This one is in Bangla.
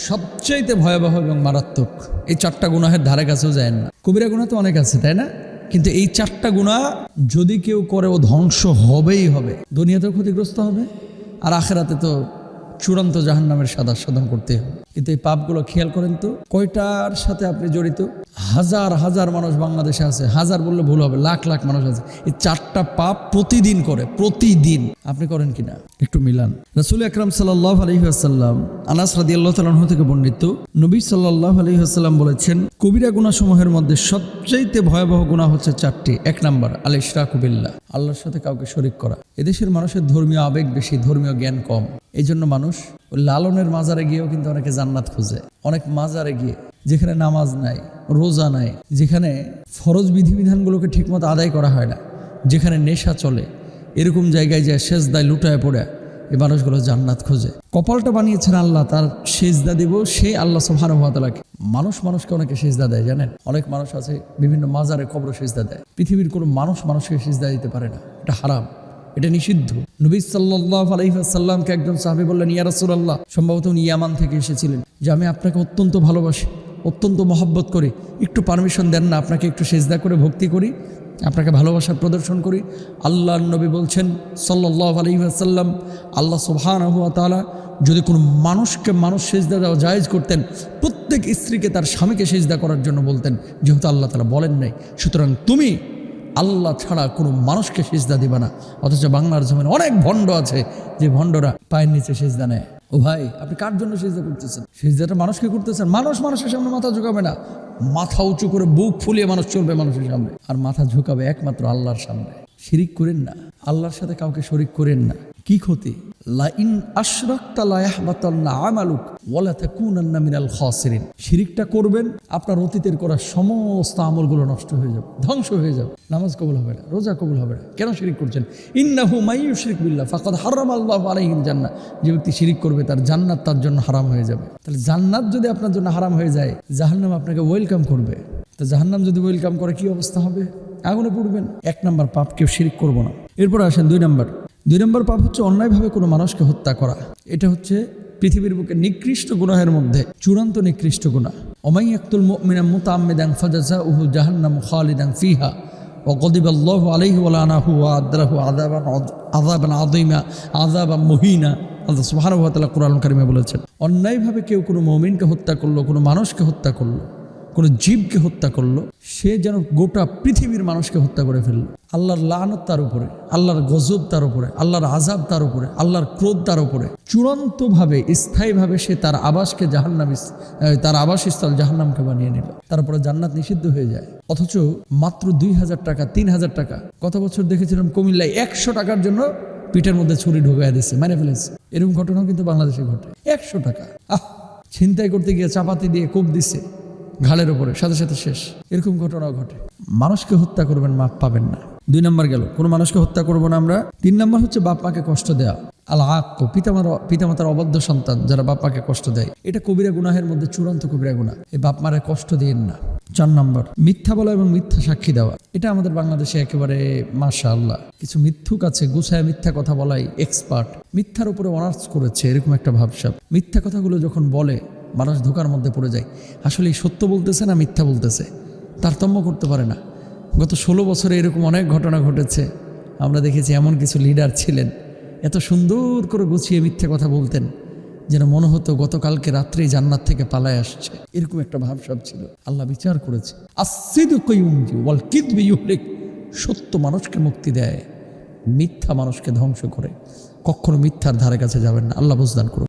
সবচাইতে ভয়াবহ এবং মারাত্মক এই 4টা গুনাহের ধারে কাছেও যায় না। কবিরা গুনাহ তো অনেক আছে, তাই না? কিন্তু এই 4টা গুনাহ যদি কেউ করে ও ধ্বংস হবেই হবে, দুনিয়াতেও ক্ষতিগ্রস্ত হবে আর আখেরাতে তো চূড়ান্ত জাহান্নামের সাধন করতে হবে। কিন্তু এই পাপগুলো খেয়াল করেন তো, কয়টার সাথে আপনি জড়িত? হাজার হাজার মানুষ বাংলাদেশে আছে, হাজার বললে ভুল হবে, লাখ লাখ মানুষ আছে এই 4টা পাপ প্রতিদিন করে। প্রতিদিন আপনি করেন কিনা একটু মিলান। রাসূল আকরাম সাল্লাল্লাহু আলাইহি ওয়াসাল্লাম আনাস রাদিয়াল্লাহু তাআলা আনহু থেকে বর্ণিত, নবী সাল্লাল্লাহু আলাইহি ওয়াসাল্লাম বলেছেন, কবিরা গুনাহসমূহের মধ্যে সবচেয়ে ভয়াবহ গুনাহ হচ্ছে 4টি। 1 নাম্বার আল ইশরাকু বিল্লাহ, আল্লাহর সাথে কাউকে শরীক করা। এদেশের মানুষের ধর্মীয় আবেগ বেশি, ধর্মীয় জ্ঞান কম। এই জন্য মানুষ লালনের মাজারে গিয়েও কিন্তু অনেকে জান্নাত খুঁজে। অনেক মাজারে গিয়ে যেখানে নামাজ নাই, রোজা নাই, যেখানে ফরজ বিধিবিধানগুলোকে ঠিকমতো আদায় করা হয় না, যেখানে নেশা চলে, এরকম জায়গায় যায় সেজদায় লুটায় পড়ে এই মানুষগুলো জান্নাত খোঁজে। কপালটা বানিয়েছেন আল্লাহ, তার সেজদা দিব সেই আল্লাহ সুবহানাহু ওয়া তাআলাকে। মানুষকে অনেকে সেজদা দেয়, জানেন? অনেক মানুষ আছে বিভিন্ন মাজারে কবরে সেজদা দেয়। পৃথিবীর কোনো মানুষকে সেজদা দিতে পারে না, এটা হারাম, এটা নিষিদ্ধ। নবী সাল্লাল্লাহু আলাইহি ওয়াসাল্লামকে একজন সাহাবী বললেন, ইয়া রাসূলুল্লাহ, সম্ভবত উনি ইয়ামান থেকে এসেছিলেন, যে আমি আপনাকে অত্যন্ত ভালোবাসি, অত্যন্ত মহব্বত করি, একটু পারমিশন দেন না আপনাকে একটু সেজদা করে ভক্তি করি, আপনাকে ভালোবাসার প্রদর্শন করি। আল্লাহর নবী বলছেন সাল্লাল্লাহু আলাইহি ওয়াসাল্লাম, আল্লাহ সুবহানাহু ওয়া তাআলা যদি কোনো মানুষকে সেজদা দেওয়া জায়েজ করতেন, প্রত্যেক স্ত্রীকে তার স্বামীকে সেজদা করার জন্য বলতেন, যেহেতু আল্লাহ তাআলা বলেন নাই, সুতরাং তুমি আল্লাহ ছাড়া কোনো মানুষকে সেজদা দিবা না। অথচ বাংলার জমিনে অনেক ভণ্ড আছে যে ভণ্ডরা পায়ের নিচে সেজদা নেয়। ও ভাই, আপনি কার জন্য সেজদা করতেছেন? সেজদাটা মানুষকে করতেছেন। মানুষের সামনে মাথা ঝুঁকাবে না, মাথা উঁচু করে বুক ফুলিয়ে মানুষ চলবে মানুষের সামনে, আর মাথা ঝুঁকাবে একমাত্র আল্লাহর সামনে। শিরিক করেন না, আল্লাহর সাথে কাউকে শরিক করেন না। কি ক্ষতি? লা ইন আশরাকতা লা ইয়াহবাতান্না আমালুক ওয়া লা তাকুনান্না মিনাল খাসিরিন। শিরিকটা করবেন, আপনার অতীতের করা সমস্ত আমলগুলো নষ্ট হয়ে যাবে, ধ্বংস হয়ে যাবে। নামাজ কবুল হবে না, রোজা কবুল হবে না। কেন শিরিক করছেন? ইন্নাহু মাইয়ুশরিক বিল্লাহ ফাকাদ হারামাল্লাহু আলাইহিল জান্নাহ। যে ব্যক্তি শিরিক করবে তার জান্নাত তার জন্য হারাম হয়ে যাবে। তাহলে জান্নাত যদি আপনার জন্য হারাম হয়ে যায়, জাহান্নাম আপনাকে ওয়েলকাম করবে। তো জাহান্নাম যদি ওয়েলকাম করে, কি অবস্থা হবে? আগুনে পড়বেন। 1 নাম্বার পাপ, কেউ শিরিক করবো না। এরপর আসেন 2 নাম্বার পাপ হচ্ছে অন্যায়ভাবে কোনো মানুষকে হত্যা করা। এটা হচ্ছে পৃথিবীর বুকে নিকৃষ্ট গুনাহের মধ্যে চূড়ান্ত নিকৃষ্ট গুনাহ। ওমাই ইয়াকতুল মুমিনা মুতাআম্মিদান ফাজাযাউহু জাহান্নামু খালিদান ফিহা ওয়া গাদিবাল্লাহু আলাইহি ওয়া লানাহু ওয়া আদরাহু আযাবান আযীমা আযাবান মুহিনা। আল্লাহ সুবহানাহু ওয়া তাআলা কুরআনুল কারীমে বলেছেন, অন্যায়ভাবে কেউ কোনো মুমিনকে হত্যা করলো, কোনো মানুষকে হত্যা করলো, কোনো জীবকে হত্যা করলো, সে যেন গোটা পৃথিবীর মানুষকে হত্যা করে ফেললো। আল্লাহর লানত তার উপরে, আল্লাহর গজব তার উপরে, আল্লাহর আযাব তার উপরে, আল্লাহর ক্রোধ তার উপরে। চূড়ান্তভাবে স্থায়ীভাবে সে তার আবাসকে তার আবাসস্থল জাহান্নামকে বানিয়ে নিল। তারপরে জান্নাত নিষিদ্ধ হয়ে যায়। অথচ মাত্র 2000 টাকা, 3000 টাকা। গত বছর দেখেছিলাম কুমিল্লায় 100 টাকার জন্য পিঠের মধ্যে ছুরি ঢোকায় দিচ্ছে, মেরে ফেলেছে। এরকম ঘটনাও কিন্তু বাংলাদেশে ঘটে। 100 টাকা ছিনতাই করতে গিয়ে চাপাতি দিয়ে কোপ দিচ্ছে ঘাড়ের ওপরে, সাথে সাথে শেষ। এরকম ঘটনাও ঘটে। মানুষকে হত্যা করবেন, মাপ পাবেন না। 2 নাম্বার গেল, কোনো মানুষকে হত্যা করবো না আমরা। 3 নাম্বার হচ্ছে বাপ মাকে কষ্ট দেওয়া। আল আক্ক, পিতামাতার অবাধ্য সন্তান যারা বাপ মাকে কষ্ট দেয়, এটা কবিরা গুনাহের মধ্যে চূড়ান্ত কবিরা গুনাহ। এই বাপ মারে কষ্ট দিয়েন না। 4 নাম্বার মিথ্যা বলা এবং মিথ্যা সাক্ষী দেওয়া। এটা আমাদের বাংলাদেশে একেবারে মাশাআল্লাহ কিছু মিথ্যুক আছে, গুছায় মিথ্যা কথা বলাই এক্সপার্ট, মিথ্যার উপরে অনার্স করেছে, এরকম একটা ভাবসাব। মিথ্যা কথাগুলো যখন বলে মানুষ ধোকার মধ্যে পড়ে যায়। আসলে সত্য বলতেছে না মিথ্যা বলতেছে, তারতম্য করতে পারে না। গত 16 বছরে এরকম অনেক ঘটনা ঘটেছে। আমরা দেখেছি এমন কিছু লিডার ছিলেন, এত সুন্দর করে গুছিয়ে মিথ্যা কথা বলতেন যেন মনে হতো গতকালকে রাত্রেই জান্নাত থেকে পালায় আসছে, এরকম একটা ভাবসাব ছিল। আল্লাহ বিচার করেছে, আস-সিদকু ইউনজি ওয়াল কিযবু ইউহলিক। সত্য মানুষকে মুক্তি দেয়, মিথ্যা মানুষকে ধ্বংস করে। কখনো মিথ্যার ধারে কাছে যাবেন না। আল্লাহ বুঝদান করুন।